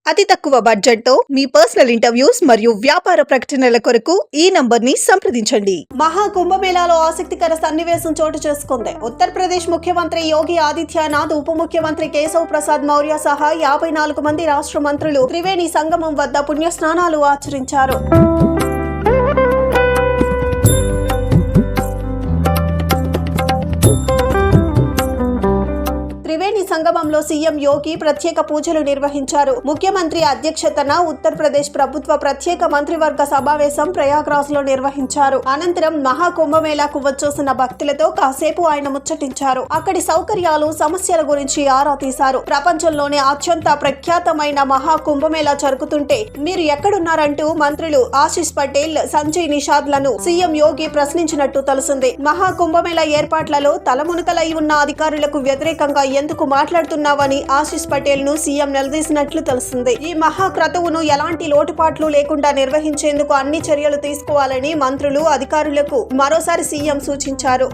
అతి తక్కువ బడ్జెట్ తో మీ పర్సనల్ ఇంటర్వ్యూస్ మరియు వ్యాపార ప్రకటనల కొరకు ఈ నంబర్ ని సంప్రదించండి. మహా కుంభమేళాలో ఆసక్తికర సన్నివేశం చోటు చేసుకుంది. ఉత్తరప్రదేశ్ ముఖ్యమంత్రి యోగి ఆదిత్యనాథ్, ఉప ముఖ్యమంత్రి కేశవ్ ప్రసాద్ మౌర్య సహా 54 మంది రాష్ట్ర మంత్రులు త్రివేణి సంగమం వద్ద పుణ్యస్నానాలు ఆచరించారు. త్రివేణి సంగమంలో సీఎం యోగి ప్రత్యేక పూజలు నిర్వహించారు. ముఖ్యమంత్రి అధ్యక్షతన ఉత్తరప్రదేశ్ ప్రభుత్వ ప్రత్యేక మంత్రివర్గ సమావేశం ప్రయాగ్రాజ్ లో నిర్వహించారు. అనంతరం మహా కుంభమేళాకు వచ్చేసిన భక్తులతో కాసేపు ఆయన ముచ్చటించారు. అక్కడి సౌకర్యాలు, సమస్యల గురించి ఆరా తీశారు. ప్రపంచంలోనే అత్యంత ప్రఖ్యాతమైన మహా కుంభమేళా జరుగుతుంటే మీరు ఎక్కడున్నారంటూ మంత్రులు ఆశిష్ పటేల్, సంజయ్ నిషాద్ లను సీఎం యోగి ప్రశ్నించినట్టు తెలిసింది. మహా కుంభమేళా ఏర్పాట్లలో తలమునకలై ఉన్న అధికారులకు వ్యతిరేకంగా ఎందుకు మాట్లాడుతున్నావని ఆశిష్ పటేల్ ను సీఎం నిలదీసినట్లు తెలిసింది. ఈ మహా క్రతువును ఎలాంటి లోటుపాట్లు లేకుండా నిర్వహించేందుకు అన్ని చర్యలు తీసుకోవాలని మంత్రులు, అధికారులకు మరోసారి సీఎం సూచించారు.